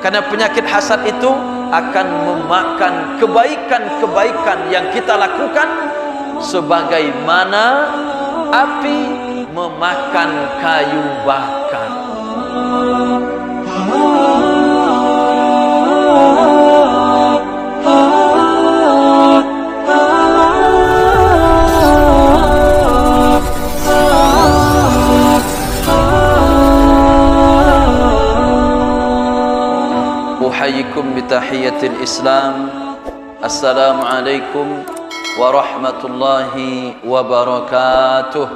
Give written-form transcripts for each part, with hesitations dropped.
Karena penyakit hasad itu akan memakan kebaikan-kebaikan yang kita lakukan, sebagaimana api memakan kayu bakar. Uhayyikum bitahiyatil Islam. Assalamualaikum warahmatullahi wabarakatuh.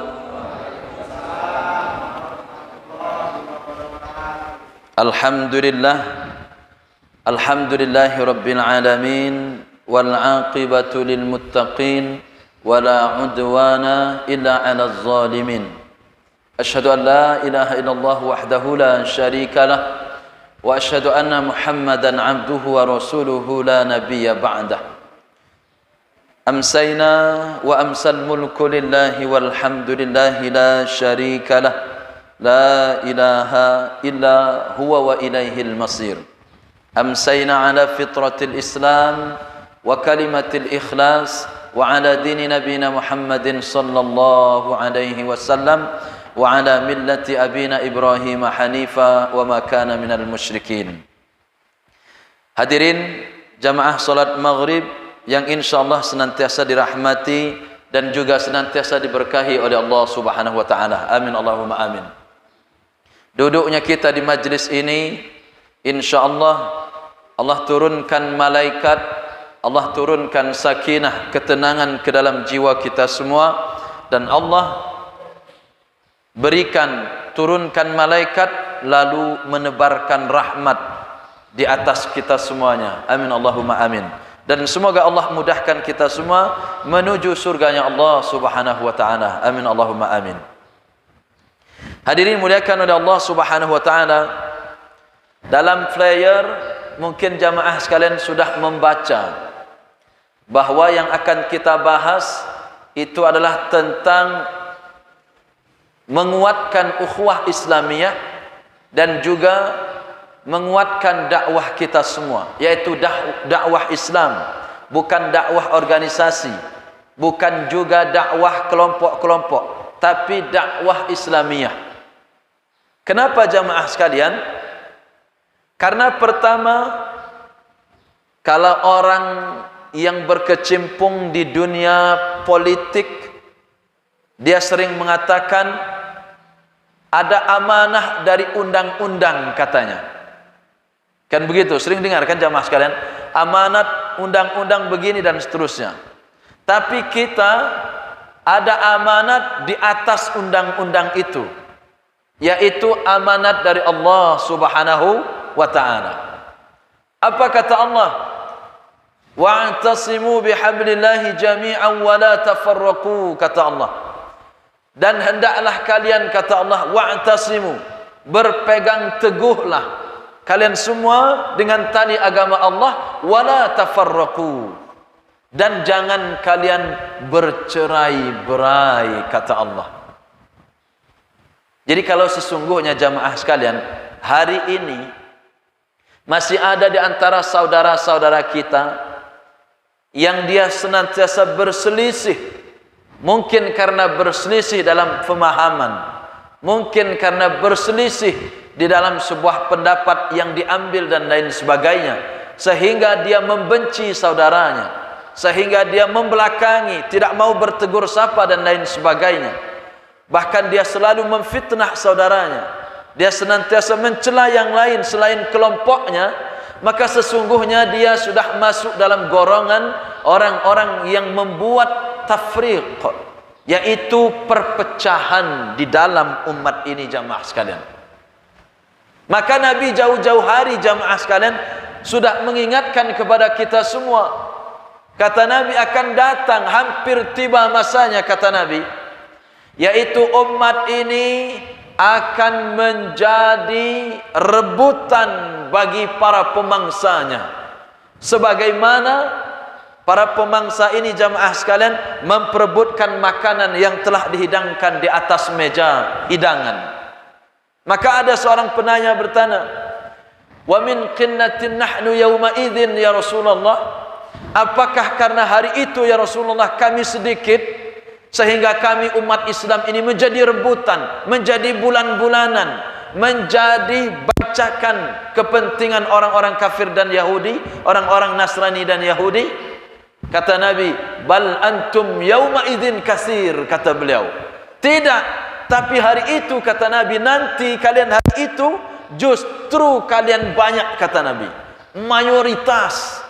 Alhamdulillahi rabbil alamin, wal aqibatu lil muttaqin, wala udwana illa 'alal zalimin. Asyhadu an la ilaha illallah wahdahu la syarika lah, wa asyhadu anna Muhammadan 'abduhu wa rasuluhu la nabiyya ba'dah. Amsayna wa amsal mulku lillahi walhamdulillahi la syarika lah, la ilaha illa huwa wa ilaihil masir. Amsayna ala fitratil Islam wa kalimatil ikhlas wa ala dini nabina Muhammadin sallallahu alaihi wasallam wa ala millati abina Ibrahim hanifa wa ma kana minal musyrikin. Hadirin jamaah salat maghrib yang insyaallah senantiasa dirahmati dan juga senantiasa diberkahi oleh Allah Subhanahu wa taala. Amin Allahumma amin. Duduknya kita di majlis ini, insyaallah Allah turunkan malaikat, Allah turunkan sakinah, ketenangan ke dalam jiwa kita semua, dan Allah berikan, turunkan malaikat lalu menebarkan rahmat di atas kita semuanya. Amin Allahumma amin. Dan semoga Allah mudahkan kita semua menuju surganya Allah Subhanahu wa taala. Amin Allahumma amin. Hadirin muliakan oleh Allah Subhanahu wa taala, dalam flyer mungkin jamaah sekalian sudah membaca bahwa yang akan kita bahas itu adalah tentang menguatkan ukhuwah Islamiyah dan juga menguatkan dakwah kita semua, yaitu dakwah Islam, bukan dakwah organisasi, bukan juga dakwah kelompok-kelompok, tapi dakwah Islamiyah. Kenapa jamaah sekalian? Karena pertama, kalau orang yang berkecimpung di dunia politik, dia sering mengatakan ada amanah dari undang-undang katanya. Kan begitu, sering dengar kan jamaah sekalian, amanat undang-undang begini dan seterusnya. Tapi kita ada amanat di atas undang-undang itu, yaitu amanat dari Allah Subhanahu wa ta'ala. Apa kata Allah? Wa'tasimu bihablillahi jami'an wa la tafarraqu, kata Allah. Dan hendaklah kalian, kata Allah, wa'tasimu, berpegang teguhlah kalian semua dengan tali agama Allah, wala tafarraqu, dan jangan kalian bercerai-berai, kata Allah. Jadi kalau sesungguhnya jamaah sekalian, hari ini masih ada di antara saudara-saudara kita yang dia senantiasa berselisih, mungkin karena berselisih dalam pemahaman, mungkin karena berselisih di dalam sebuah pendapat yang diambil dan lain sebagainya, sehingga dia membenci saudaranya, sehingga dia membelakangi, tidak mau bertegur sapa dan lain sebagainya. Bahkan dia selalu memfitnah saudaranya, dia senantiasa mencela yang lain selain kelompoknya, maka sesungguhnya dia sudah masuk dalam golongan orang-orang yang membuat tafriq, yaitu perpecahan di dalam umat ini jamaah sekalian. Maka Nabi jauh-jauh hari jamaah sekalian sudah mengingatkan kepada kita semua. Kata Nabi, akan datang, hampir tiba masanya, kata Nabi, yaitu umat ini akan menjadi rebutan bagi para pemangsanya, sebagaimana para pemangsa ini jamaah sekalian memperebutkan makanan yang telah dihidangkan di atas meja hidangan. Maka ada seorang penanya bertanya, Wa min qinnatin nahnu yawma idzin ya Rasulullah. Apakah karena hari itu ya Rasulullah kami sedikit sehingga kami umat Islam ini menjadi rebutan, menjadi bulan-bulanan, menjadi bacakan kepentingan orang-orang kafir dan Yahudi, orang-orang Nasrani dan Yahudi? Kata Nabi, bal antum yauma idzin katsir, kata beliau. Tidak, tapi hari itu kata Nabi, nanti kalian hari itu justru kalian banyak, kata Nabi. Mayoritas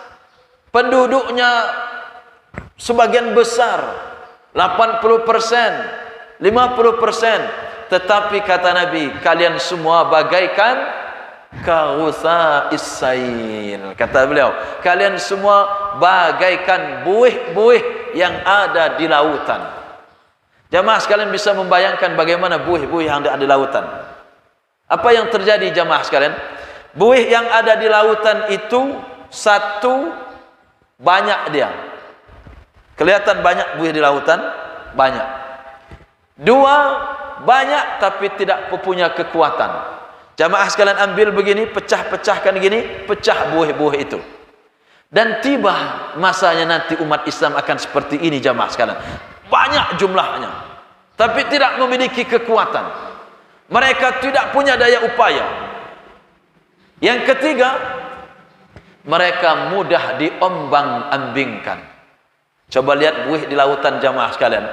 penduduknya sebagian besar 80%, 50%, tetapi kata Nabi, kalian semua bagaikan kaghusa'is sail, kata beliau, kalian semua bagaikan buih-buih yang ada di lautan. Jamaah sekalian bisa membayangkan bagaimana buih-buih yang ada di lautan. Apa yang terjadi jamaah sekalian? Buih yang ada di lautan itu, satu, banyak dia, kelihatan banyak buih di lautan, banyak. Dua, banyak tapi tidak punya kekuatan. Jamaah sekalian ambil begini, pecah-pecahkan gini, pecah buih-buih itu. Dan tiba masanya nanti umat Islam akan seperti ini jamaah sekalian. Banyak jumlahnya, tapi tidak memiliki kekuatan. Mereka tidak punya daya upaya. Yang ketiga, mereka mudah diombang-ambingkan. Coba lihat buih di lautan jamaah sekalian.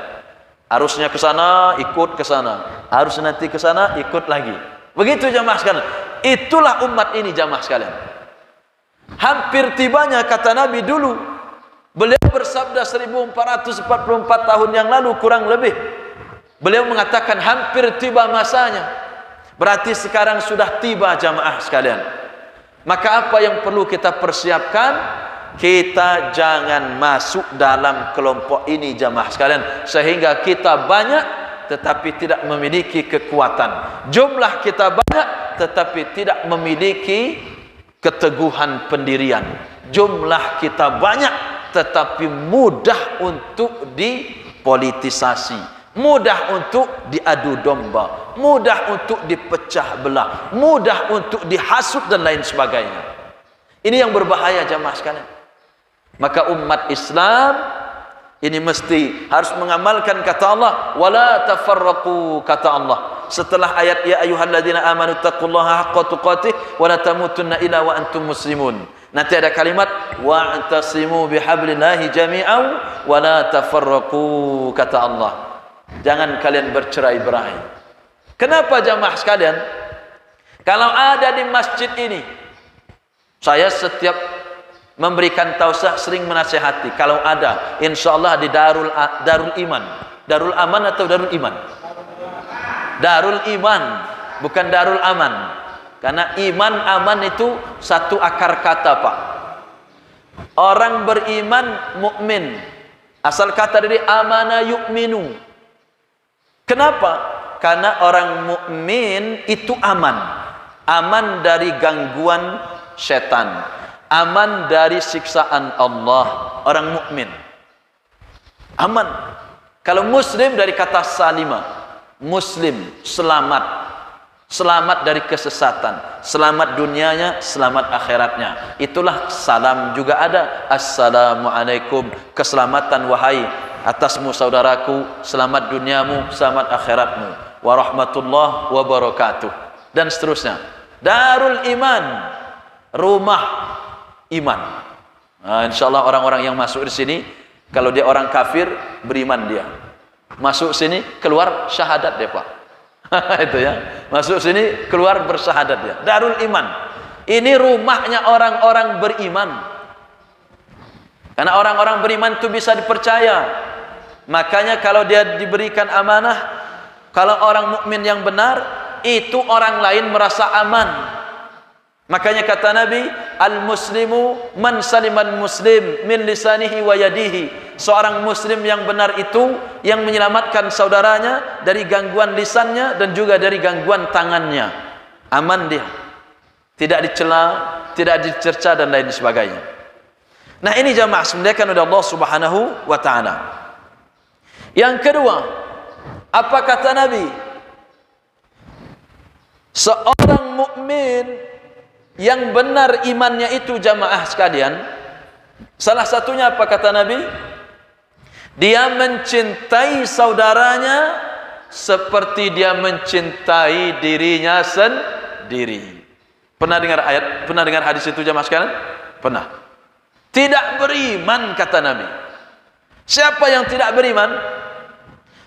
Harusnya ke sana, ikut ke sana. Harus nanti ke sana, ikut lagi. Begitu jamaah sekalian. Itulah umat ini jamaah sekalian. Hampir tibanya kata Nabi dulu. Beliau bersabda 1444 tahun yang lalu kurang lebih. Beliau mengatakan hampir tiba masanya. Berarti sekarang sudah tiba jamaah sekalian. Maka apa yang perlu kita persiapkan? Kita jangan masuk dalam kelompok ini jamaah sekalian, sehingga kita banyak tetapi tidak memiliki kekuatan. Jumlah kita banyak tetapi tidak memiliki keteguhan pendirian. Jumlah kita banyak tetapi mudah untuk dipolitisasi, mudah untuk diadu domba, mudah untuk dipecah belah, mudah untuk dihasut dan lain sebagainya. Ini yang berbahaya jamaah sekalian. Maka umat Islam ini mesti harus mengamalkan kata Allah, wala tafarraqu, kata Allah. Setelah ayat ya ayyuhalladzina amanu taqullaha haqqa tuqatih wa la tamutunna illa wa antum muslimun. Nanti ada kalimat wa'tasimu bihablillahi jami'an wa la tafarraqu, kata Allah. Jangan kalian bercerai-berai. Kenapa jamaah sekalian? Kalau ada di masjid ini, saya setiap memberikan tausiah sering menasihati, kalau ada insyaallah di Darul Iman. Darul Aman atau Darul Iman? Darul Iman, bukan Darul Aman. Karena iman aman itu satu akar kata, Pak. Orang beriman mukmin. Asal kata dari amana yu'minu. Kenapa? Karena orang mukmin itu aman. Aman dari gangguan setan, aman dari siksaan Allah. Orang mukmin aman. Kalau muslim dari kata salima, muslim selamat, selamat dari kesesatan, selamat dunianya, selamat akhiratnya. Itulah salam juga ada, assalamualaikum, keselamatan wahai atasmu saudaraku, selamat duniamu, selamat akhiratmu, warahmatullah wabarakatuh, dan seterusnya. Darul Iman, rumah iman. Nah, insyaallah orang-orang yang masuk di sini, kalau dia orang kafir, beriman dia. Masuk sini, keluar syahadat dia, Pak. Itu ya. Masuk sini, keluar bersyahadat dia. Darul Iman. Ini rumahnya orang-orang beriman. Karena orang-orang beriman itu bisa dipercaya. Makanya kalau dia diberikan amanah, kalau orang mukmin yang benar, itu orang lain merasa aman. Makanya kata Nabi, al-muslimu man saliman muslim min lisanihi wa yadihi. Seorang muslim yang benar itu yang menyelamatkan saudaranya dari gangguan lisannya dan juga dari gangguan tangannya. Aman dia, tidak dicela, tidak dicerca dan lain sebagainya. Nah, ini jamaah semuliakan oleh Allah Subhanahu wa taala. Yang kedua, apa kata Nabi? Seorang mukmin yang benar imannya itu jamaah sekalian, salah satunya apa kata Nabi? Dia mencintai saudaranya seperti dia mencintai dirinya sendiri. Pernah dengar hadis itu jamaah sekalian? Pernah. Tidak beriman kata Nabi. Siapa yang tidak beriman?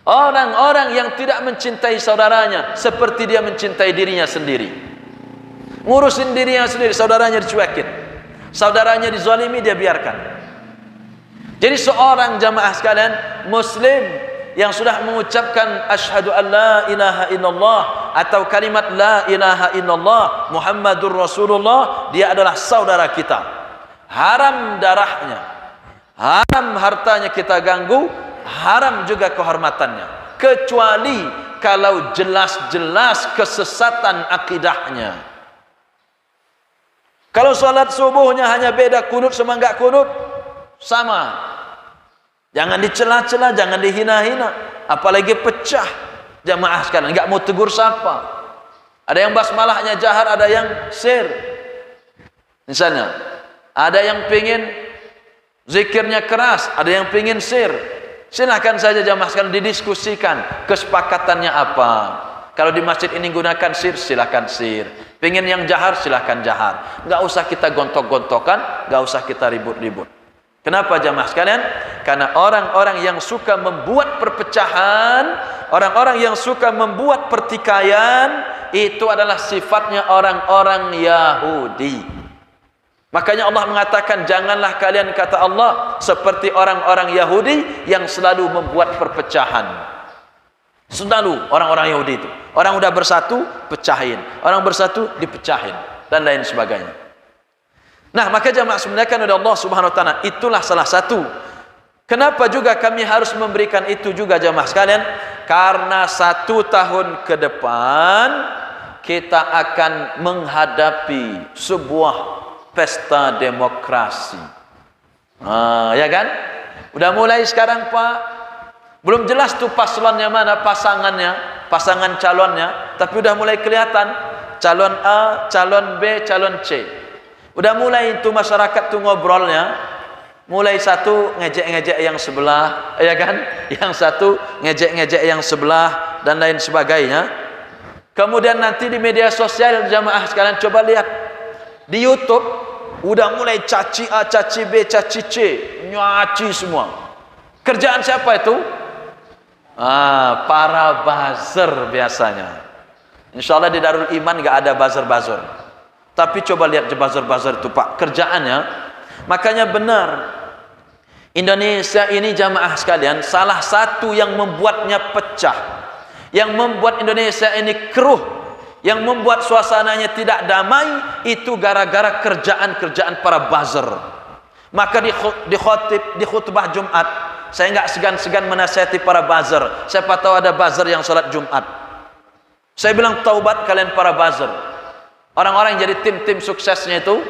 Orang-orang yang tidak mencintai saudaranya seperti dia mencintai dirinya sendiri. Ngurusin dirinya sendiri, saudaranya dicuekin, saudaranya dizalimi, dia biarkan. Jadi seorang jamaah sekalian muslim yang sudah mengucapkan asyhadu an la ilaha illallah atau kalimat la ilaha illallah Muhammadur Rasulullah, dia adalah saudara kita. Haram darahnya, haram hartanya kita ganggu, haram juga kehormatannya, kecuali kalau jelas-jelas kesesatan akidahnya. Kalau salat subuhnya hanya beda kunut sama enggak kunut, sama. Jangan dicela-cela, jangan dihina-hina, apalagi pecah jamaah sekalian, enggak mau tegur sapa. Ada yang basmalahnya jahar, ada yang sir. Misalnya, ada yang pengin zikirnya keras, ada yang pengin sir. Silahkan saja jamaah sekalian didiskusikan kesepakatannya apa. Kalau di masjid ini gunakan sir, silahkan sir. Pengen yang jahar, silahkan jahar. Enggak usah kita gontok-gontokan, enggak usah kita ribut-ribut. Kenapa jamaah sekalian? Karena orang-orang yang suka membuat perpecahan, orang-orang yang suka membuat pertikaian, itu adalah sifatnya orang-orang Yahudi. Makanya Allah mengatakan, janganlah kalian, kata Allah, seperti orang-orang Yahudi yang selalu membuat perpecahan. Selalu orang-orang Yahudi itu, orang udah bersatu pecahin, orang bersatu dipecahin, dan lain sebagainya. Nah, maka jamaah sebenarnya oleh Allah Subhanahu wa taala, itulah salah satu. Kenapa juga kami harus memberikan itu juga jamaah sekalian? Karena 1 tahun ke depan kita akan menghadapi sebuah pesta demokrasi. Ya kan? Udah mulai sekarang Pak. Belum jelas tuh paslonnya mana, pasangan calonnya, tapi udah mulai kelihatan calon A, calon B, calon C. Udah mulai itu masyarakat tuh ngobrolnya, mulai satu ngejek-ngejek yang sebelah, ya kan? Yang satu ngejek-ngejek yang sebelah dan lain sebagainya. Kemudian nanti di media sosial jamaah sekalian coba lihat di YouTube, udah mulai caci A, caci B, caci C, nyaci semua. Kerjaan siapa itu? Para buzzer biasanya. Insya Allah di Darul Iman gak ada buzzer-buzzer. Tapi coba lihat buzzer-buzzer itu Pak, kerjaannya. Makanya benar, Indonesia ini jamaah sekalian, salah satu yang membuatnya pecah, yang membuat Indonesia ini keruh, yang membuat suasananya tidak damai, itu gara-gara kerjaan-kerjaan para buzzer. Maka di khutbah Jumat, saya nggak segan-segan menasihati para buzzer. Siapa tahu ada buzzer yang sholat Jumat. Saya bilang taubat kalian para buzzer. Orang-orang yang jadi tim-tim suksesnya itu,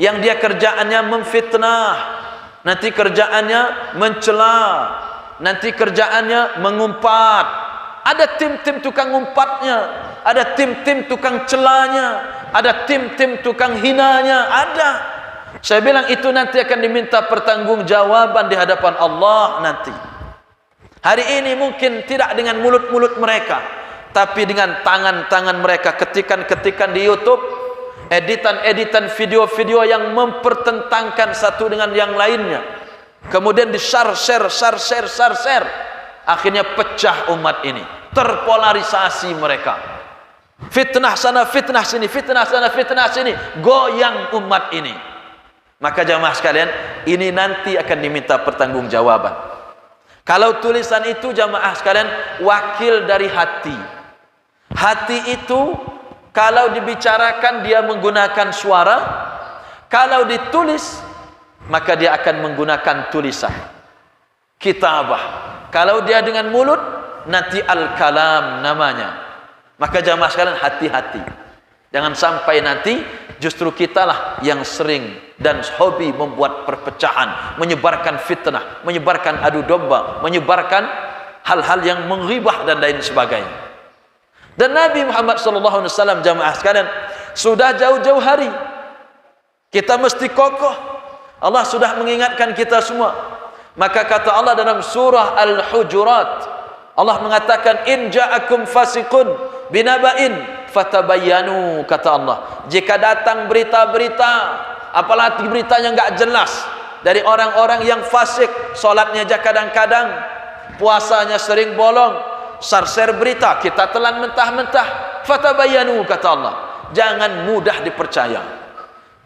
yang dia kerjaannya memfitnah, nanti kerjaannya mencela, nanti kerjaannya mengumpat. Ada tim-tim tukang ngumpatnya, ada tim-tim tukang celanya, ada tim-tim tukang hinanya, ada. Saya bilang itu nanti akan diminta pertanggungjawaban di hadapan Allah nanti. Hari ini mungkin tidak dengan mulut-mulut mereka, tapi dengan tangan-tangan mereka, ketikan-ketikan di YouTube, editan-editan video-video yang mempertentangkan satu dengan yang lainnya. Kemudian di-share. Akhirnya pecah umat ini, terpolarisasi mereka. Fitnah sana, fitnah sini, fitnah sana, fitnah sini, goyang umat ini. Maka jamaah sekalian, ini nanti akan diminta pertanggungjawaban. Kalau tulisan itu jamaah sekalian wakil dari hati. Hati itu kalau dibicarakan dia menggunakan suara, kalau ditulis maka dia akan menggunakan tulisan, kitabah. Kalau dia dengan mulut nanti al-kalam namanya. Maka jamaah sekalian hati-hati. Jangan sampai nanti justru kitalah yang sering dan hobi membuat perpecahan, menyebarkan fitnah, menyebarkan adu domba, menyebarkan hal-hal yang menghibah dan lain sebagainya. Dan Nabi Muhammad SAW jamaah sekalian sudah jauh-jauh hari. Kita mesti kokoh. Allah sudah mengingatkan kita semua. Maka kata Allah dalam surah Al-Hujurat, Allah mengatakan, in ja'akum fasiqun binaba'in fatabayyanu, kata Allah, jika datang berita-berita, apalagi beritanya enggak jelas, dari orang-orang yang fasik, solatnya aja kadang-kadang, puasanya sering bolong, share berita, kita telan mentah-mentah, fatabayyanu, kata Allah, jangan mudah dipercaya,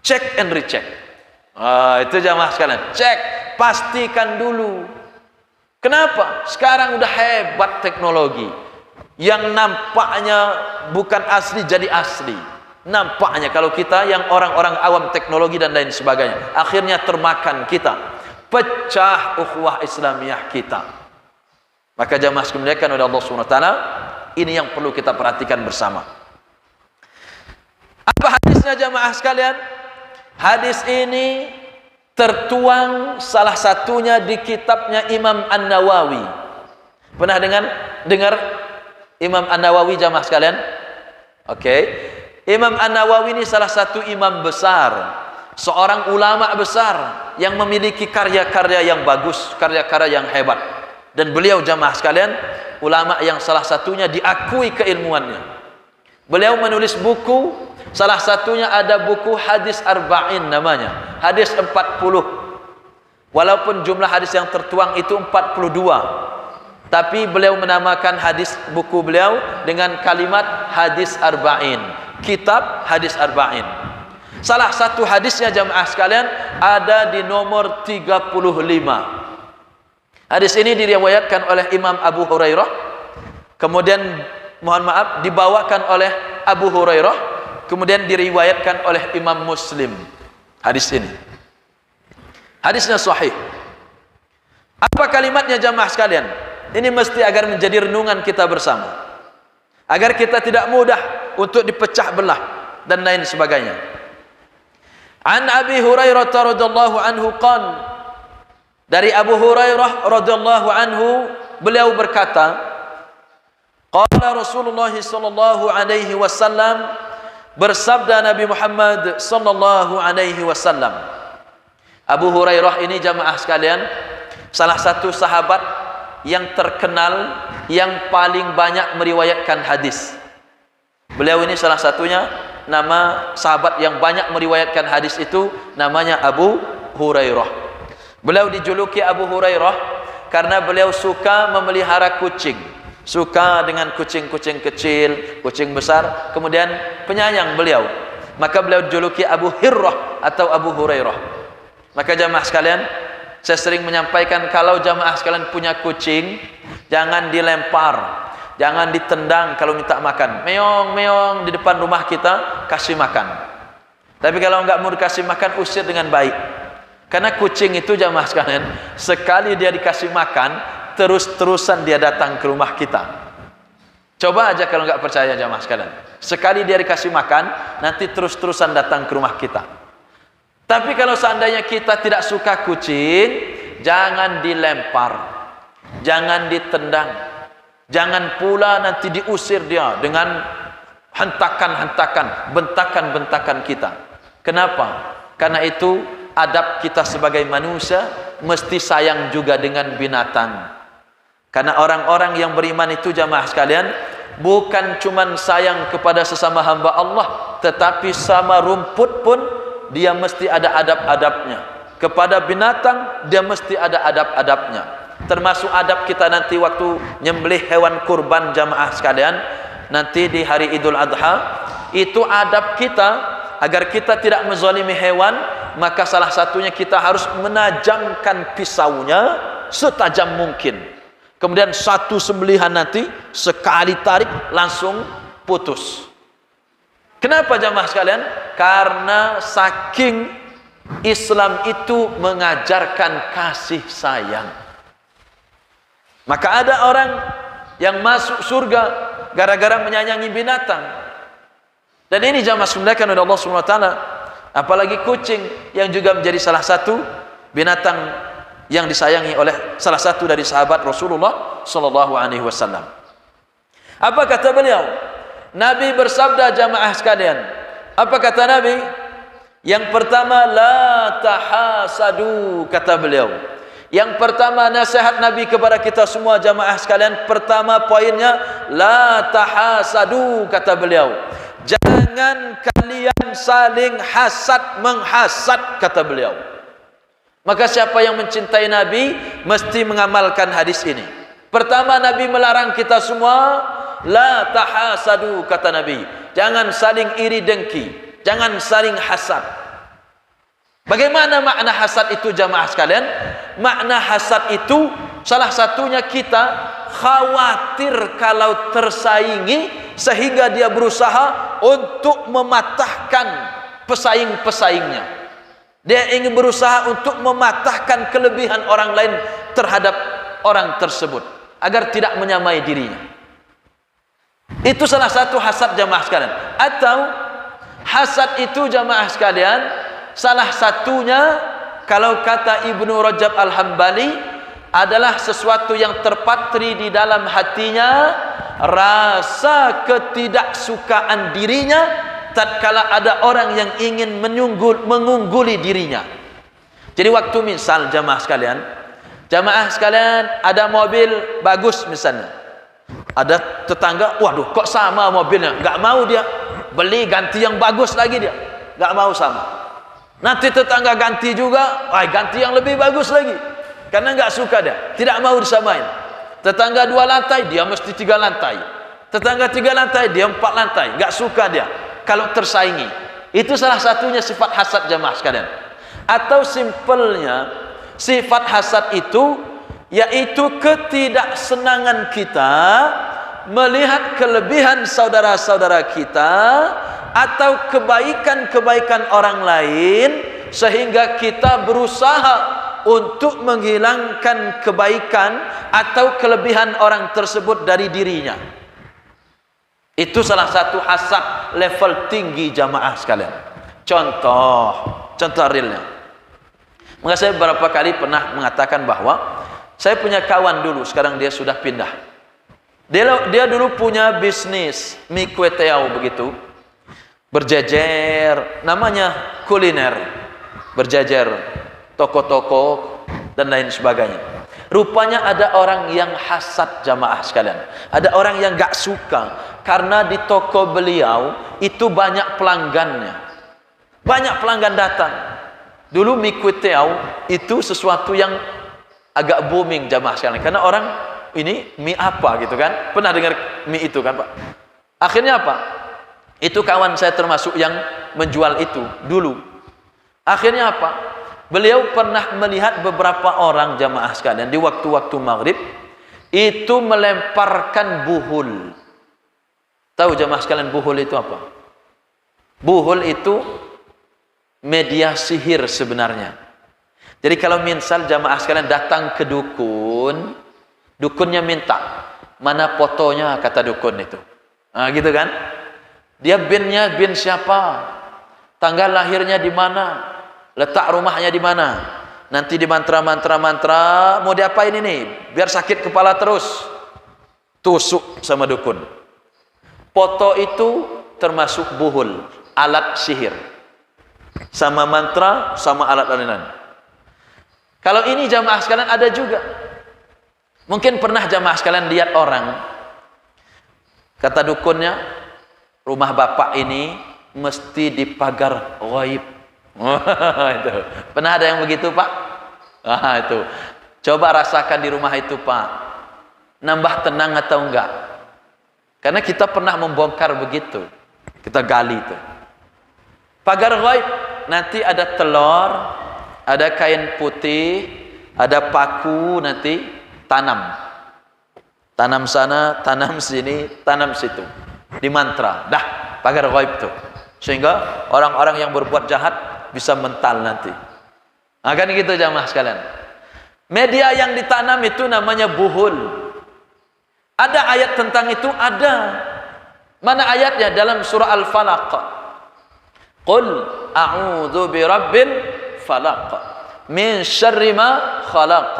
check and recheck. Itu jamaah sekalian, cek, pastikan dulu. Kenapa? Sekarang udah hebat teknologi, yang nampaknya bukan asli jadi asli. Nampaknya kalau kita yang orang-orang awam teknologi dan lain sebagainya, akhirnya termakan kita, pecah ukhuwah Islamiyah kita. Maka jamaah sekalian oleh Allah SWT, ini yang perlu kita perhatikan bersama. Apa hadisnya jamaah sekalian? Hadis ini tertuang salah satunya di kitabnya Imam An-Nawawi. Pernah dengar Imam An-Nawawi jamaah sekalian? Oke. Imam An-Nawawi ini salah satu imam besar, seorang ulama besar yang memiliki karya-karya yang bagus, karya-karya yang hebat. Dan beliau jamaah sekalian, ulama yang salah satunya diakui keilmuannya. Beliau menulis buku, salah satunya ada buku hadis arba'in namanya, hadis 40. Walaupun jumlah hadis yang tertuang itu 42, tapi beliau menamakan hadis buku beliau dengan kalimat hadis arba'in, kitab hadis arba'in. Salah satu hadisnya jamaah sekalian ada di nomor 35. Hadis ini diriwayatkan oleh Imam Abu Hurairah, kemudian mohon maaf dibawakan oleh Abu Hurairah, kemudian diriwayatkan oleh Imam Muslim. Hadis ini, hadisnya sahih. Apa kalimatnya jamaah sekalian? Ini mesti agar menjadi renungan kita bersama, agar kita tidak mudah untuk dipecah belah dan lain sebagainya. An Abi Hurairah radhiyallahu anhu qala, dari Abu Hurairah radhiyallahu anhu beliau berkata, qala Rasulullah sallallahu alaihi wasallam, bersabda Nabi Muhammad sallallahu alaihi wasallam. Abu Hurairah ini jamaah sekalian salah satu sahabat yang terkenal, yang paling banyak meriwayatkan hadis. Beliau ini salah satunya, nama sahabat yang banyak meriwayatkan hadis itu namanya Abu Hurairah. Beliau dijuluki Abu Hurairah karena beliau suka memelihara kucing, suka dengan kucing-kucing kecil, kucing besar, kemudian penyayang beliau. Maka beliau dijuluki Abu Hirrah atau Abu Hurairah. Maka jamaah sekalian, saya sering menyampaikan, kalau jamaah sekalian punya kucing, jangan dilempar, jangan ditendang kalau minta makan. Meong-meong di depan rumah kita, kasih makan. Tapi kalau enggak mau dikasih makan, usir dengan baik. Karena kucing itu jamaah sekalian, sekali dia dikasih makan, terus-terusan dia datang ke rumah kita. Coba aja kalau enggak percaya jamaah sekalian, sekali dia dikasih makan, nanti terus-terusan datang ke rumah kita. Tapi kalau seandainya kita tidak suka kucing, jangan dilempar, jangan ditendang, jangan pula nanti diusir dia dengan hentakan-hentakan, bentakan-bentakan kita. Kenapa? Karena itu adab kita sebagai manusia mesti sayang juga dengan binatang. Karena orang-orang yang beriman itu jamaah sekalian, bukan cuman sayang kepada sesama hamba Allah, tetapi sama rumput pun dia mesti ada adab-adabnya. Kepada binatang dia mesti ada adab-adabnya. Termasuk adab kita nanti waktu nyembelih hewan kurban jamaah sekalian, nanti di hari Idul Adha, itu adab kita agar kita tidak menzalimi hewan. Maka salah satunya kita harus menajamkan pisaunya setajam mungkin. Kemudian satu sembelihan nanti sekali tarik langsung putus. Kenapa jamaah sekalian? Karena saking Islam itu mengajarkan kasih sayang. Maka ada orang yang masuk surga gara-gara menyayangi binatang. Dan ini jamaah sekalian oleh Allah Subhanahu wa taala, apalagi kucing yang juga menjadi salah satu binatang yang disayangi oleh salah satu dari sahabat Rasulullah sallallahu alaihi wasallam. Apa kata beliau? Nabi bersabda jamaah sekalian, Apa kata Nabi? Yang pertama, la tahasadu, kata beliau. Yang pertama nasihat Nabi kepada kita semua jamaah sekalian, pertama poinnya la tahasadu, kata beliau. Jangan kalian saling hasad menghasad, kata beliau. Maka siapa yang mencintai Nabi mesti mengamalkan hadis ini. Pertama, Nabi melarang kita semua la tahasadu, kata Nabi. Jangan saling iri dengki, jangan saling hasad. Bagaimana makna hasad itu jamaah sekalian? Makna hasad itu salah satunya kita khawatir kalau tersaingi sehingga dia berusaha untuk mematahkan pesaing-pesaingnya. Dia ingin berusaha untuk mematahkan kelebihan orang lain terhadap orang tersebut agar tidak menyamai dirinya. Itu salah satu hasad jamaah sekalian. Atau hasad itu jamaah sekalian, salah satunya kalau kata Ibnu Rajab Al-Hambali adalah sesuatu yang terpatri di dalam hatinya, rasa ketidaksukaan dirinya tatkala ada orang yang ingin mengungguli dirinya. Jadi waktu misal jamaah sekalian ada mobil bagus misalnya, ada tetangga, waduh kok sama mobilnya, nggak mau dia beli ganti yang bagus lagi, dia nggak mau sama. Nanti tetangga ganti juga, ganti yang lebih bagus lagi, karena nggak suka dia, tidak mau disamain. Tetangga 2 lantai, dia mesti 3 lantai. Tetangga 3 lantai, dia 4 lantai, nggak suka dia kalau tersaingi. Itu salah satunya sifat hasad jamaah sekalian. Atau simpelnya sifat hasad itu yaitu ketidaksenangan kita melihat kelebihan saudara-saudara kita atau kebaikan-kebaikan orang lain, sehingga kita berusaha untuk menghilangkan kebaikan atau kelebihan orang tersebut dari dirinya. Itu salah satu hasad level tinggi jamaah sekalian. Contoh realnya. Maka saya beberapa kali pernah mengatakan bahwa saya punya kawan dulu, sekarang dia sudah pindah. Dia dulu punya bisnis mie kue teau begitu, berjejer, namanya kuliner, berjejer toko-toko dan lain sebagainya. Rupanya ada orang yang hasad jamaah sekalian. Ada orang yang gak suka karena di toko beliau itu banyak pelanggannya. Banyak pelanggan datang. Dulu mie kue teau itu sesuatu yang agak booming jamaah sekalian, karena orang ini mie apa gitu kan, pernah dengar mie itu kan Pak. Akhirnya apa, itu kawan saya termasuk yang menjual itu dulu. Akhirnya apa, beliau pernah melihat beberapa orang jamaah sekalian di waktu-waktu maghrib itu melemparkan buhul. Tahu jamaah sekalian buhul itu apa? Buhul itu media sihir sebenarnya. Jadi kalau misal jamaah sekalian datang ke dukun, dukunnya minta, mana fotonya, kata dukun itu. Nah, gitu kan? Dia binnya bin siapa? Tanggal lahirnya di mana? Letak rumahnya di mana? Nanti di mantra, mau diapain ini? Biar sakit kepala terus. Tusuk sama dukun. Foto itu termasuk buhul, alat sihir. Sama mantra, sama alat lain-lain. Kalau ini jamaah sekalian ada juga. Mungkin pernah jamaah sekalian lihat orang, kata dukunnya, rumah bapak ini mesti dipagar ghaib. Itu. Pernah ada yang begitu Pak? Itu. Coba rasakan di rumah itu Pak. Nambah tenang atau enggak? Karena kita pernah membongkar begitu. Kita gali itu. Pagar ghaib, nanti ada telur, ada kain putih, ada paku, nanti tanam sana, tanam sini, tanam situ, di mantra, dah pagar ghaib tuh, sehingga orang-orang yang berbuat jahat bisa mental nanti. Nah, kan gitu jamaah sekalian. Media yang ditanam itu namanya buhul. Ada ayat tentang itu, ada. Mana ayatnya? Dalam surah Al-Falaq. Qul a'udzu birabbil falaq min syarri ma khalaq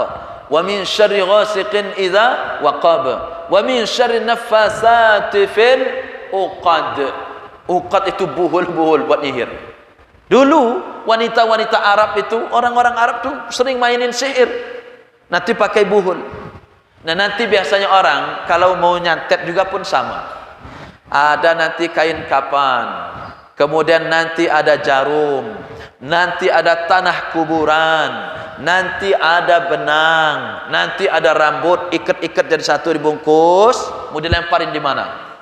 wa min syarri ghasiqin idza waqab wa min syarri naffasati fil uqad. Uqad itu buhul-buhul buat nyihir. Dulu wanita-wanita Arab itu, orang-orang Arab tuh sering mainin sihir. Nanti pakai buhul. Nah nanti biasanya orang kalau mau nyantet juga pun sama. Ada nanti kain kapan, kemudian nanti ada jarum, nanti ada tanah kuburan, nanti ada benang, nanti ada rambut ikat-ikat jadi satu dibungkus, mau dilemparin di mana?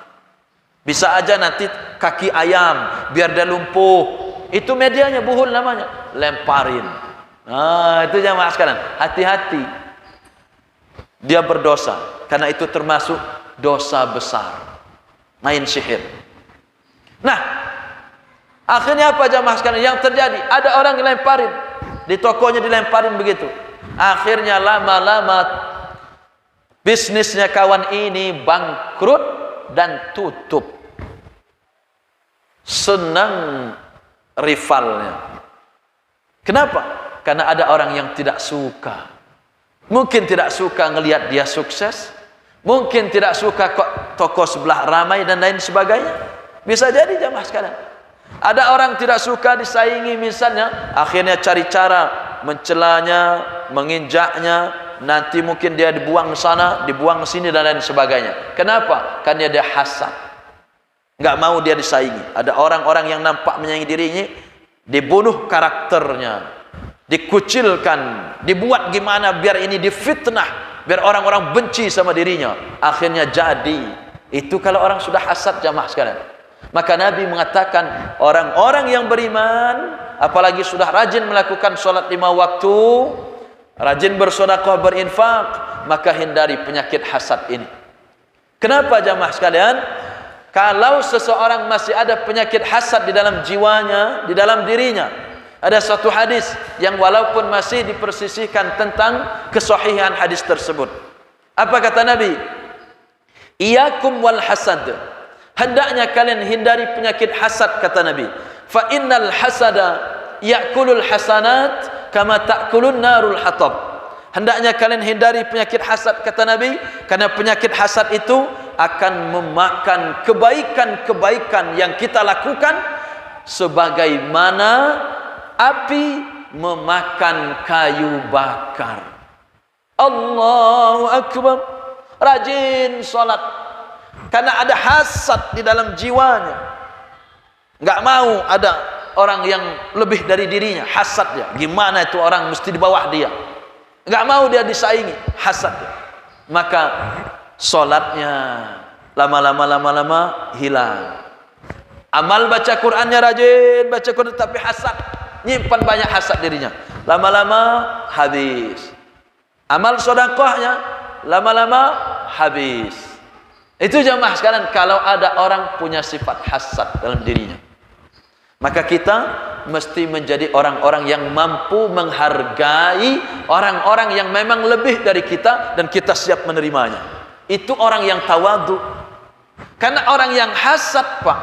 Bisa aja nanti kaki ayam biar dia lumpuh. Itu medianya buhul namanya, lemparin. Nah, itu jamaah sekalian, hati-hati. Dia berdosa karena itu termasuk dosa besar. Main sihir. Nah, akhirnya apa jamaah sekalian yang terjadi? Ada orang yang lemparin, di tokonya dilemparin begitu. Akhirnya lama-lama bisnisnya kawan ini bangkrut dan tutup. Senang rivalnya. Kenapa? Karena ada orang yang tidak suka. Mungkin tidak suka ngelihat dia sukses, mungkin tidak suka kok toko sebelah ramai dan lain sebagainya. Bisa jadi jamaah sekalian. Ada orang tidak suka disaingi misalnya, akhirnya cari cara mencelanya, menginjaknya, nanti mungkin dia dibuang sana, dibuang sini dan lain sebagainya. Kenapa? Karena dia hasad. Enggak mau dia disaingi. Ada orang-orang yang nampak menyaingi dirinya, dibunuh karakternya, dikucilkan, dibuat gimana biar ini difitnah, biar orang-orang benci sama dirinya. Akhirnya jadi. Itu kalau orang sudah hasad jamaah sekalian. Maka Nabi mengatakan orang-orang yang beriman, apalagi sudah rajin melakukan sholat 5 waktu, rajin bersedekah, berinfak, maka hindari penyakit hasad ini. Kenapa jamaah sekalian? Kalau seseorang masih ada penyakit hasad di dalam jiwanya, di dalam dirinya, ada satu hadis yang walaupun masih dipersisihkan tentang kesahihan hadis tersebut. Apa kata Nabi? Iyakum wal hasad. Hendaknya kalian hindari penyakit hasad, kata Nabi. Fa innal hasada ya'kulul hasanat kama ta'kulun narul hatab. Hendaknya kalian hindari penyakit hasad, kata Nabi, karena penyakit hasad itu akan memakan kebaikan-kebaikan yang kita lakukan sebagaimana api memakan kayu bakar. Allahu Akbar. Rajin salat karena ada hasad di dalam jiwanya. Enggak mau ada orang yang lebih dari dirinya, hasad dia. Gimana itu orang mesti di bawah dia. Enggak mau dia disaingi, hasad dia. Maka salatnya lama-lama hilang. Amal baca Qur'annya rajin baca Qur'an tapi hasad, nyimpan banyak hasad dirinya. Lama-lama habis. Amal sedekahnya lama-lama habis. Itu jamaah sekalian kalau ada orang punya sifat hasad dalam dirinya. Maka kita mesti menjadi orang-orang yang mampu menghargai orang-orang yang memang lebih dari kita dan kita siap menerimanya. Itu orang yang tawadhu. Karena orang yang hasad, Pak,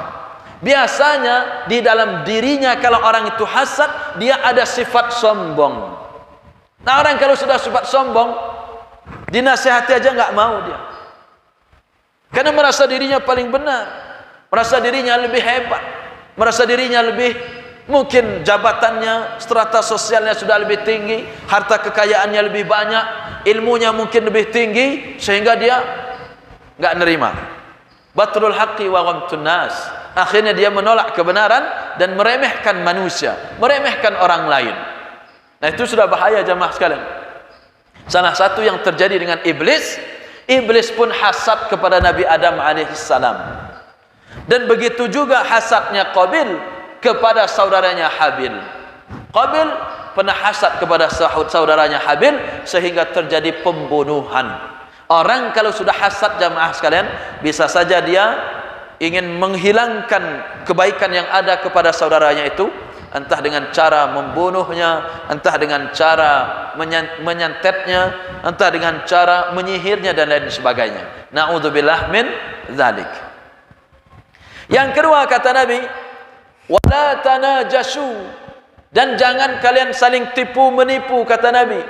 biasanya di dalam dirinya kalau orang itu hasad, dia ada sifat sombong. Nah, orang kalau sudah sifat sombong, dinasihati aja nggak mau dia. Karena merasa dirinya paling benar, merasa dirinya lebih hebat, merasa dirinya lebih, mungkin jabatannya, strata sosialnya sudah lebih tinggi, harta kekayaannya lebih banyak, ilmunya mungkin lebih tinggi, sehingga dia nggak nerima. Batrul haqqi wa ghamtun nas. Akhirnya dia menolak kebenaran dan meremehkan manusia, meremehkan orang lain. Nah, itu sudah bahaya jamaah sekalian. Salah satu yang terjadi dengan iblis, iblis pun hasad kepada Nabi Adam alaihissalam. Dan begitu juga hasadnya Qabil kepada saudaranya Habil. Qabil pernah hasad kepada saudaranya Habil sehingga terjadi pembunuhan. Orang kalau sudah hasad jamaah sekalian, bisa saja dia ingin menghilangkan kebaikan yang ada kepada saudaranya itu, entah dengan cara membunuhnya, entah dengan cara menyantetnya, entah dengan cara menyihirnya dan lain sebagainya. Na'udzubillah min dzalik. Yang kedua kata Nabi, wala tanajashu, dan jangan kalian saling tipu menipu, kata Nabi.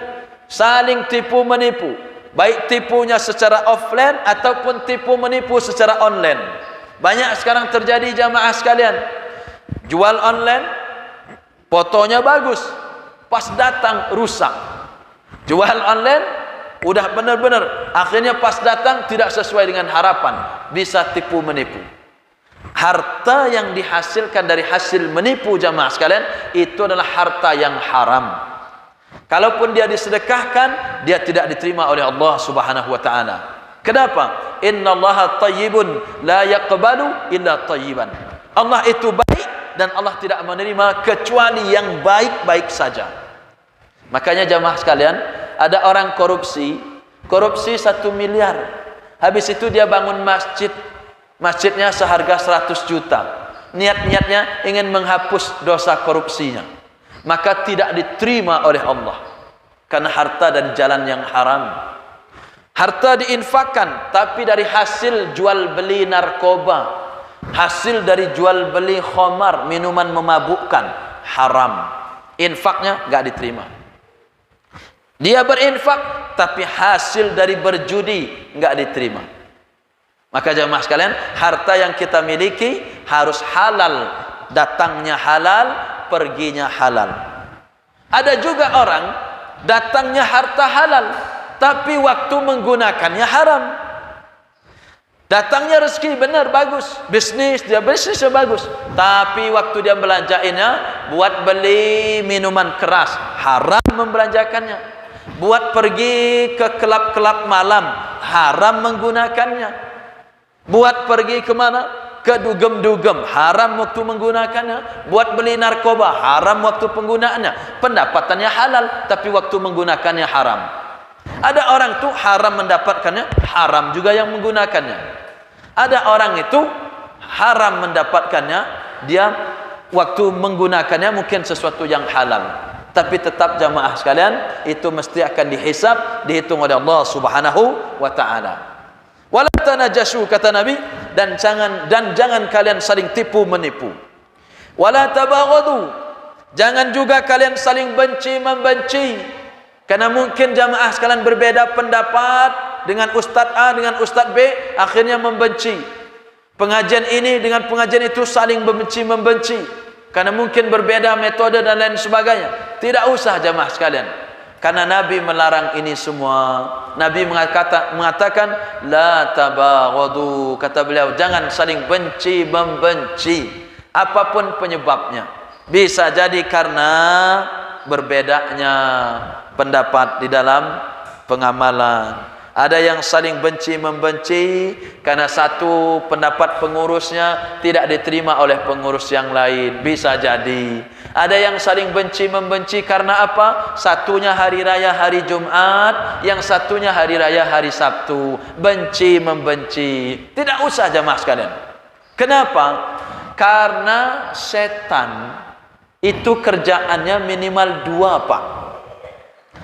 Saling tipu menipu, baik tipunya secara offline ataupun tipu menipu secara online. Banyak sekarang terjadi jamaah sekalian, jual online, fotonya bagus, pas datang rusak. Jual online, udah benar-benar, akhirnya pas datang tidak sesuai dengan harapan, bisa tipu menipu. Harta yang dihasilkan dari hasil menipu jamaah sekalian, itu adalah harta yang haram. Kalaupun dia disedekahkan, dia tidak diterima oleh Allah Subhanahu wa taala. Kenapa? Innallaha thayyibun la yaqbalu illa thayyiban. Allah itu baik dan Allah tidak menerima kecuali yang baik-baik saja. Makanya jamaah sekalian, ada orang korupsi 1 miliar. Habis itu dia bangun masjid. Masjidnya seharga 100 juta. Niat-niatnya ingin menghapus dosa korupsinya. Maka tidak diterima oleh Allah. Karena harta dari jalan yang haram. Harta diinfakkan, tapi dari hasil jual beli narkoba, hasil dari jual beli khamar, minuman memabukkan, haram. Infaknya enggak diterima. Dia berinfak, tapi hasil dari berjudi enggak diterima. Maka jemaah sekalian, harta yang kita miliki harus halal, datangnya halal, perginya halal. Ada juga orang datangnya harta halal, tapi waktu menggunakannya haram. Datangnya rezeki benar bagus, bisnisnya bagus, tapi waktu dia belanjainnya buat beli minuman keras, haram membelanjakannya. Buat pergi ke kelab-kelab malam, haram menggunakannya. Buat pergi ke mana? Ke dugem-dugem, haram waktu menggunakannya. Buat beli narkoba, haram waktu penggunaannya. Pendapatannya halal, tapi waktu menggunakannya haram. Ada orang itu haram mendapatkannya, haram juga yang menggunakannya. Ada orang itu haram mendapatkannya, dia waktu menggunakannya mungkin sesuatu yang halal. Tapi tetap jamaah sekalian, itu mesti akan dihisab, dihitung oleh Allah Subhanahu wa taala. Wala tanajashu, kata Nabi, dan jangan kalian saling tipu menipu. Wala tabaghadu, jangan juga kalian saling benci membenci. Karena mungkin jamaah sekalian berbeda pendapat dengan Ustadz A dengan Ustadz B, akhirnya membenci. Pengajian ini dengan pengajian itu saling membenci. Karena mungkin berbeda metode dan lain sebagainya. Tidak usah jamaah sekalian. Karena Nabi melarang ini semua. Nabi mengatakan la tabaghadu, kata beliau, jangan saling benci membenci, apapun penyebabnya. Bisa jadi karena berbedanya pendapat di dalam pengamalan. Ada yang saling benci membenci karena satu pendapat pengurusnya tidak diterima oleh pengurus yang lain, bisa jadi. Ada yang saling benci membenci karena apa? Satunya hari raya hari Jumat, yang satunya hari raya hari Sabtu. Benci membenci. Tidak usah jamaah sekalian. Kenapa? Karena setan itu kerjaannya minimal 2, Pak.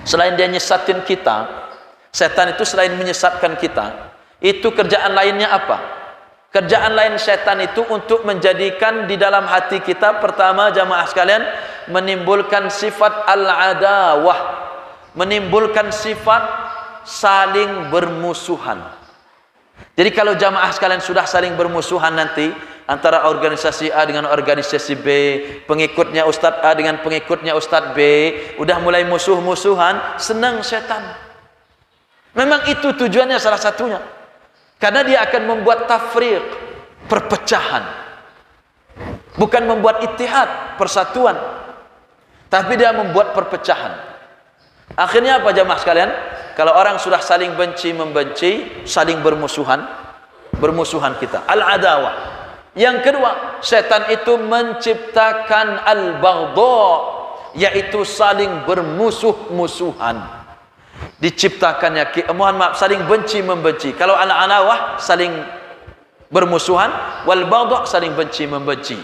Selain dia nyesatin kita, setan itu selain menyesatkan kita, itu kerjaan lainnya apa? Kerjaan lain setan itu untuk menjadikan di dalam hati kita, pertama jamaah sekalian, menimbulkan sifat al-adawah, menimbulkan sifat saling bermusuhan. Jadi kalau jamaah sekalian sudah saling bermusuhan nanti, antara organisasi A dengan organisasi B, pengikutnya Ustadz A dengan pengikutnya Ustadz B, udah mulai musuh-musuhan, senang setan. Memang itu tujuannya salah satunya. Karena dia akan membuat tafriq, perpecahan. Bukan membuat ittihad, persatuan. Tapi dia membuat perpecahan. Akhirnya apa jamaah sekalian? Kalau orang sudah saling benci membenci, saling bermusuhan kita. Al-adawah. Yang kedua, setan itu menciptakan al-baghdha, yaitu saling bermusuh-musuhan. Diciptakannya, mohon maaf, saling benci membenci. Kalau al-adawah saling bermusuhan, wal baghdha saling benci membenci.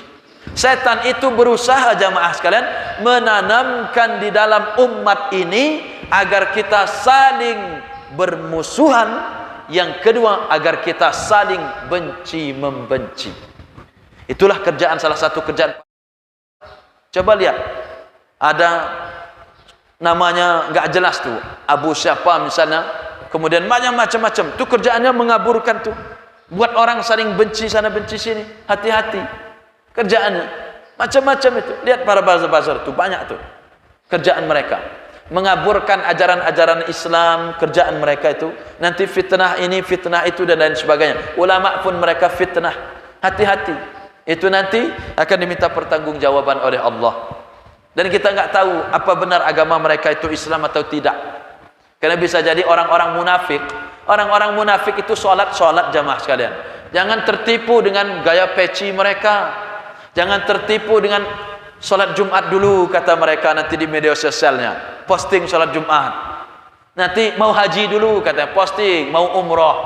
Setan itu berusaha jamaah sekalian menanamkan di dalam umat ini agar kita saling bermusuhan. Yang kedua, agar kita saling benci membenci. Itulah kerjaan, salah satu kerjaan. Coba lihat, ada namanya nggak jelas tuh, Abu siapa misalnya, kemudian macam-macam, itu kerjaannya mengaburkan tuh, buat orang saling benci sana benci sini. Hati-hati kerjaannya macam-macam itu. Lihat para bazar-bazar itu banyak tuh kerjaan mereka, mengaburkan ajaran-ajaran Islam. Kerjaan mereka itu nanti fitnah ini fitnah itu dan lain sebagainya. Ulama pun mereka fitnah. Hati-hati, itu nanti akan diminta pertanggungjawaban oleh Allah. Dan kita nggak tahu apa benar agama mereka itu Islam atau tidak. Karena bisa jadi orang-orang munafik. Orang-orang munafik itu sholat jamaah sekalian. Jangan tertipu dengan gaya peci mereka. Jangan tertipu dengan sholat Jumat dulu kata mereka nanti di media sosialnya. Posting sholat Jumat. Nanti mau haji dulu katanya, posting mau umroh.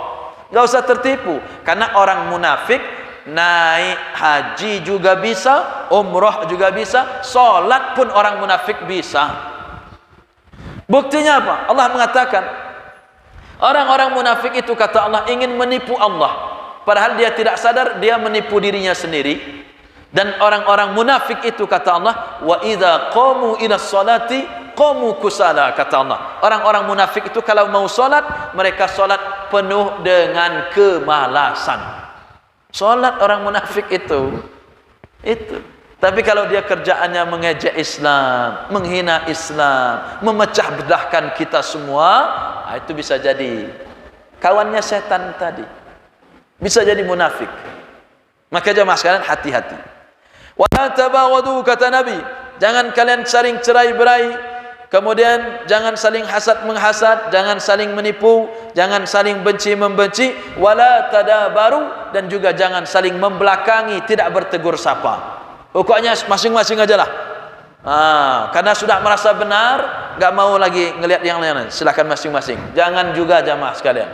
Nggak usah tertipu. Karena orang munafik naik haji juga bisa, umroh juga bisa, sholat pun orang munafik bisa. Buktinya apa? Allah mengatakan orang-orang munafik itu kata Allah ingin menipu Allah, padahal dia tidak sadar dia menipu dirinya sendiri. Dan orang-orang munafik itu kata Allah wa idza qamu ila sholati qamu kusala, kata Allah. Orang-orang munafik itu kalau mau sholat mereka sholat penuh dengan kemalasan. Sholat orang munafik itu. Tapi kalau dia kerjaannya mengejek Islam, menghina Islam, memecah bedahkan kita semua, itu bisa jadi kawannya setan tadi. Bisa jadi munafik. Maka jemaah sekalian hati-hati. Wala tabaghadu kata Nabi, jangan kalian saling cerai-berai. Kemudian jangan saling hasad menghasad, jangan saling menipu, jangan saling benci membenci, wala tadabaru, dan juga jangan saling membelakangi, tidak bertegur sapa. Pokoknya masing-masing aja lah. Karena sudah merasa benar, enggak mau lagi ngelihat yang lain. Silakan masing-masing. Jangan juga jamaah sekalian.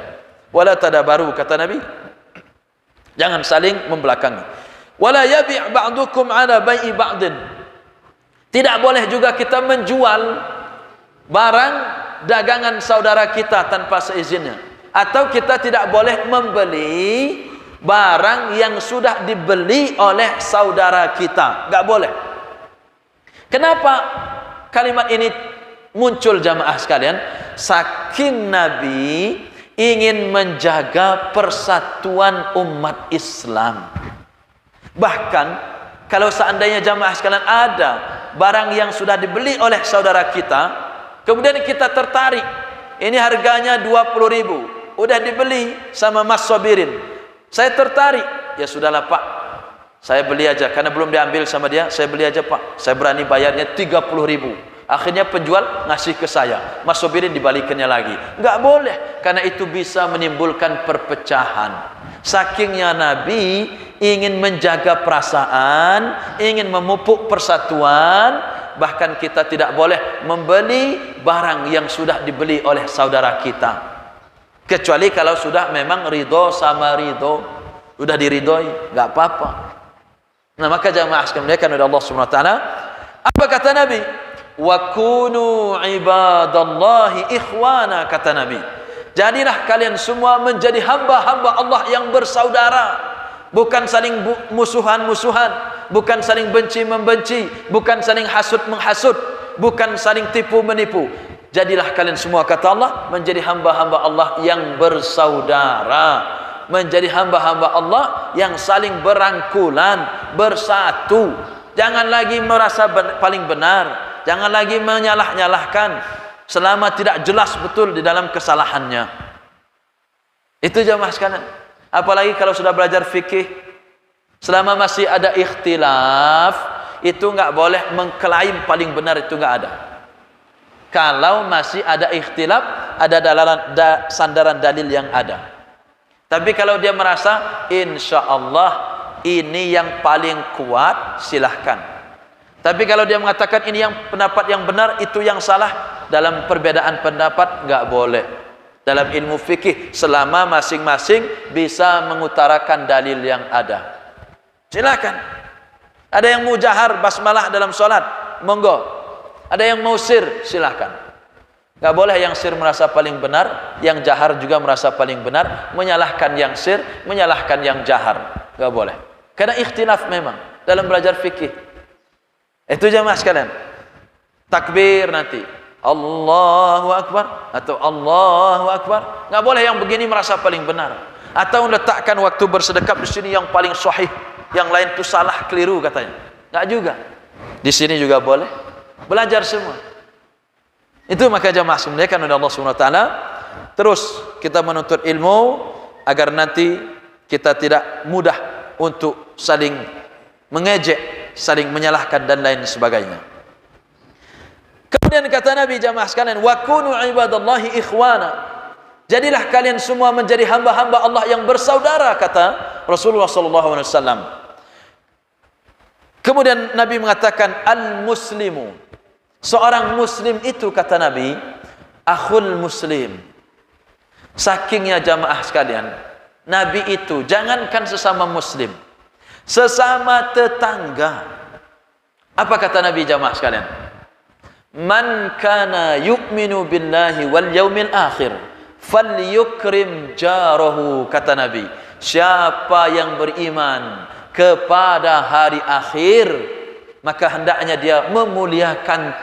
Wala tadabaru kata Nabi, jangan saling membelakangi. Wala yabi' ba'dukum 'ala bai'i ba'din. Tidak boleh juga kita menjual barang dagangan saudara kita tanpa seizinnya, atau kita tidak boleh membeli barang yang sudah dibeli oleh saudara kita. Enggak boleh. Kenapa kalimat ini muncul jamaah sekalian? Saking Nabi ingin menjaga persatuan umat Islam. Bahkan kalau seandainya jamaah sekalian ada barang yang sudah dibeli oleh saudara kita, kemudian kita tertarik, ini harganya 20.000, udah dibeli sama Mas Sobirin, saya tertarik, ya sudahlah Pak, saya beli aja, karena belum diambil sama dia, saya beli aja Pak, saya berani bayarnya 30.000. Akhirnya penjual ngasih ke saya, Mas Sobirin dibalikannya lagi. Enggak boleh, karena itu bisa menimbulkan perpecahan. Sakingnya Nabi ingin menjaga perasaan, ingin memupuk persatuan. Bahkan kita tidak boleh membeli barang yang sudah dibeli oleh saudara kita, kecuali kalau sudah memang ridho sama ridho, sudah diridhoi, nggak apa-apa. Nah maka jamaah sekalian oleh Allah Subhanahu Wa Taala, apa kata Nabi? Wa kunu ibadallahi ikhwana, kata Nabi. Jadilah kalian semua menjadi hamba-hamba Allah yang bersaudara, bukan saling musuhan-musuhan, bukan saling benci-membenci, bukan saling hasud-menghasud, bukan saling tipu-menipu. Jadilah kalian semua kata Allah menjadi hamba-hamba Allah yang bersaudara, menjadi hamba-hamba Allah yang saling berangkulan, bersatu. Jangan lagi merasa paling benar, jangan lagi menyalah-nyalahkan selama tidak jelas betul di dalam kesalahannya. Itu jamaah sekalian. Apalagi kalau sudah belajar fikih, selama masih ada ikhtilaf, itu enggak boleh mengklaim paling benar, itu enggak ada. Kalau masih ada ikhtilaf, ada sandaran dalil yang ada. Tapi kalau dia merasa insya Allah ini yang paling kuat, silahkan. Tapi kalau dia mengatakan ini yang pendapat yang benar, itu yang salah, dalam perbedaan pendapat enggak boleh. Dalam ilmu fikih, selama masing-masing bisa mengutarakan dalil yang ada, silakan. Ada yang mau jahar basmalah dalam sholat, monggo. Ada yang mau sir, silakan. Enggak boleh yang sir merasa paling benar, yang jahar juga merasa paling benar, menyalahkan yang sir, menyalahkan yang jahar. Enggak boleh. Karena ikhtilaf memang dalam belajar fikih. Itu jamaah sekalian. Takbir nanti Allahu Akbar atau Allahu Akbar, nggak boleh yang begini merasa paling benar. Atau letakkan waktu bersedekap di sini yang paling sahih, yang lain itu salah, keliru katanya. Enggak juga. Di sini juga boleh. Belajar semua. Itu maka jamaah dimuliakan oleh Allah Subhanahu wa taala. Terus kita menuntut ilmu agar nanti kita tidak mudah untuk saling mengejek, saling menyalahkan dan lain sebagainya. Kemudian kata Nabi jamaah sekalian, wa kunu ibadallahi ikhwana. Jadilah kalian semua menjadi hamba-hamba Allah yang bersaudara, kata Rasulullah sallallahu alaihi wasallam. Kemudian Nabi mengatakan al-muslimu, seorang muslim itu kata Nabi, akhul muslim. Sakingnya jamaah sekalian, Nabi itu jangankan sesama muslim, sesama tetangga. Apa kata Nabi jamaah sekalian? Man kana yu'minu billahi wal yaumil akhir falyukrim jarahu, kata Nabi. Siapa yang beriman kepada hari akhir, maka hendaknya dia memuliakan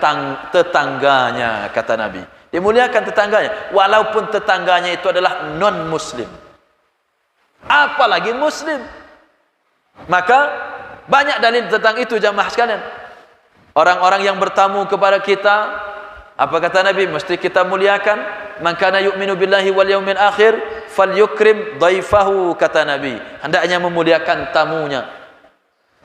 tetangganya, kata Nabi. Dia muliakan tetangganya, walaupun tetangganya itu adalah non muslim, apalagi muslim. Maka banyak dalil tentang itu jamaah sekalian. Orang-orang yang bertamu kepada kita, apa kata Nabi? Mesti kita muliakan. Man kana yu'minu billahi wal yaumil akhir falyukrim dhaifahu, kata Nabi. Hendaknya memuliakan tamunya.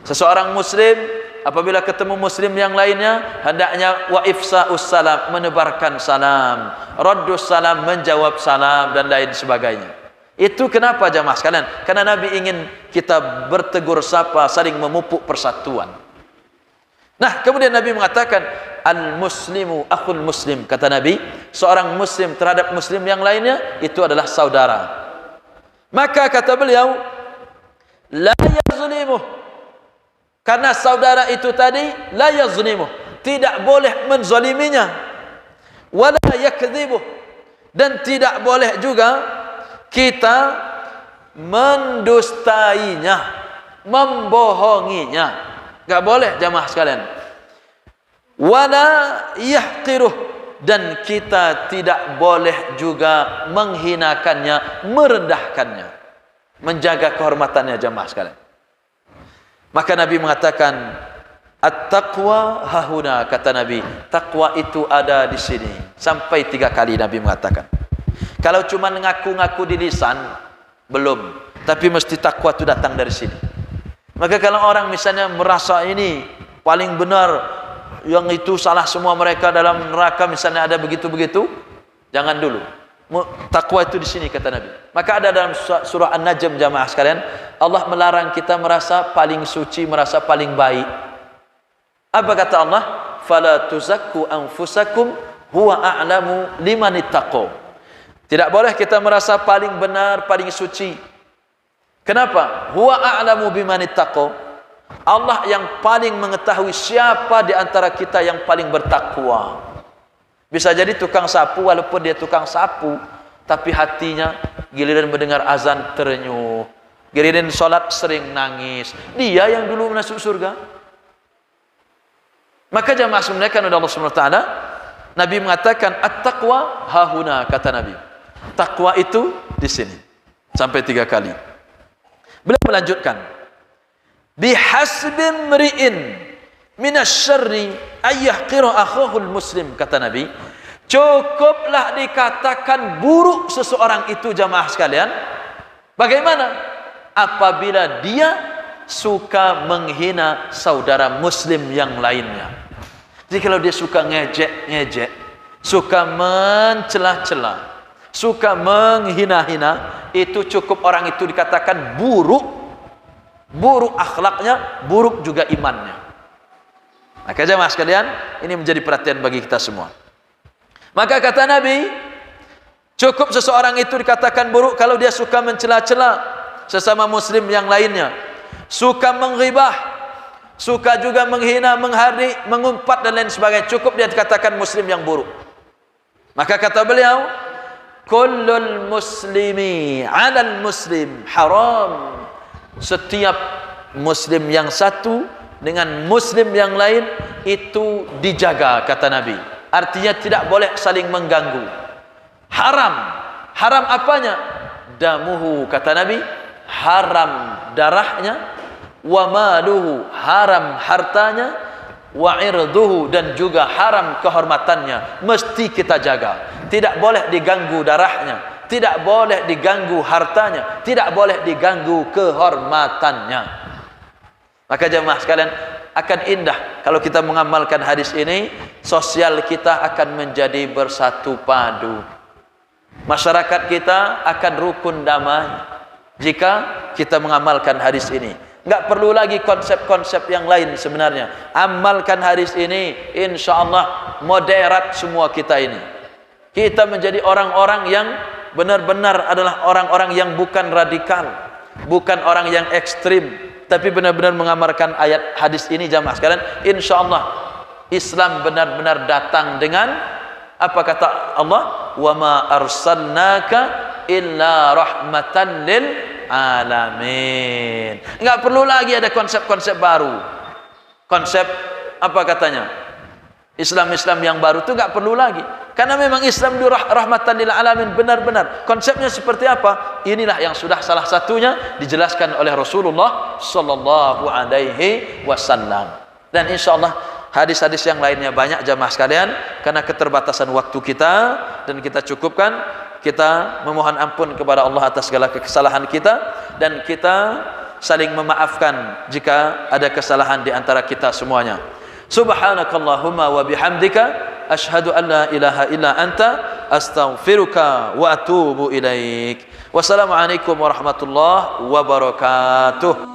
Seseorang muslim apabila ketemu muslim yang lainnya, hendaknya wa ifsa'us salam, menebarkan salam, raddus salam, menjawab salam dan lain sebagainya. Itu kenapa jamaah sekalian? Karena Nabi ingin kita bertegur sapa, saling memupuk persatuan. Nah, kemudian Nabi mengatakan al-muslimu akhul muslim, kata Nabi, seorang muslim terhadap muslim yang lainnya itu adalah saudara. Maka kata beliau, la yazlimuh, karena saudara itu tadi la yazlimuh, tidak boleh menzaliminya, wala yakdzibuh, dan tidak boleh juga kita mendustainya, membohonginya. Enggak boleh jamaah sekalian. Wala yahqiruh, dan kita tidak boleh juga menghinakannya, merendahkannya, menjaga kehormatannya jamaah sekalian. Maka Nabi mengatakan at-taqwa hahuna, kata Nabi, takwa itu ada di sini. Sampai 3 kali Nabi mengatakan. Kalau cuma ngaku-ngaku di lisan belum, tapi mesti takwa itu datang dari sini. Maka kalau orang misalnya merasa ini paling benar, yang itu salah semua mereka dalam neraka, misalnya ada begitu-begitu, jangan dulu. Takwa itu di sini kata Nabi. Maka ada dalam surah An-Najm jamaah sekalian, Allah melarang kita merasa paling suci, merasa paling baik. Apa kata Allah? Fala tuzakku anfusakum huwa a'lamu liman ittaqo. Tidak boleh kita merasa paling benar, paling suci. Kenapa? Huwa a'lamu biman ittaqo. Allah yang paling mengetahui siapa di antara kita yang paling bertakwa. Bisa jadi tukang sapu, walaupun dia tukang sapu, tapi hatinya giliran mendengar azan terenyuh, giliran sholat sering nangis. Dia yang dulu masuk surga. Maka jamaah dimuliakan oleh Allah Subhanahu wa taala, Nabi mengatakan at-taqwa hahuna, kata Nabi. Takwa itu di sini. Sampai 3 kali. Beliau melanjutkan, bihasbi mri'in minasyarri ayyahqiru akhahul muslim, kata Nabi, cukuplah dikatakan buruk seseorang itu jamaah sekalian. Bagaimana? Apabila dia suka menghina saudara muslim yang lainnya. Jadi kalau dia suka ngejek-ngejek, suka mencela-cela, suka menghina-hina, itu cukup orang itu dikatakan buruk. Buruk akhlaknya, buruk juga imannya. Maka jemaah sekalian, ini menjadi perhatian bagi kita semua. Maka kata Nabi, cukup seseorang itu dikatakan buruk kalau dia suka mencela-cela sesama muslim yang lainnya, suka menghibah, suka juga menghina, menghardik, mengumpat dan lain sebagainya. Cukup dia dikatakan muslim yang buruk. Maka kata beliau, kullul muslimi 'alal muslim haram. Setiap muslim yang satu dengan muslim yang lain itu dijaga, kata Nabi. Artinya tidak boleh saling mengganggu. Haram. Haram apanya? damuhu, kata Nabi, haram darahnya, wa maluhu, haram hartanya, wa irduhu, dan juga haram kehormatannya. Mesti kita jaga. Tidak boleh diganggu darahnya, tidak boleh diganggu hartanya, tidak boleh diganggu kehormatannya. Maka jemaah sekalian, akan indah kalau kita mengamalkan hadis ini. Sosial kita akan menjadi bersatu padu. Masyarakat kita akan rukun damai jika kita mengamalkan hadis ini. Enggak perlu lagi konsep-konsep yang lain sebenarnya. Amalkan hadis ini, insyaallah moderat semua kita ini. Kita menjadi orang-orang yang benar-benar adalah orang-orang yang bukan radikal, bukan orang yang ekstrim, tapi benar-benar mengamalkan ayat hadis ini jamaah sekalian. Insyaallah Islam benar-benar datang dengan apa kata Allah? Wa ma arsalnaka illa rahmatan lil alamin. Enggak perlu lagi ada konsep-konsep baru. Konsep apa katanya? Islam-Islam yang baru itu enggak perlu lagi. Karena memang Islam itu rahmatan lil alamin, benar-benar. Konsepnya seperti apa? Inilah yang sudah salah satunya dijelaskan oleh Rasulullah sallallahu alaihi wasallam. Dan insyaallah hadis-hadis yang lainnya banyak jamaah sekalian. Karena keterbatasan waktu kita, dan kita cukupkan. Kita memohon ampun kepada Allah atas segala kesalahan kita, dan kita saling memaafkan jika ada kesalahan di antara kita semuanya. Subhanakallahumma wa bihamdika asyhadu an la ilaha illa anta astaghfiruka wa atubu ilaik. Wassalamualaikum warahmatullahi wabarakatuh.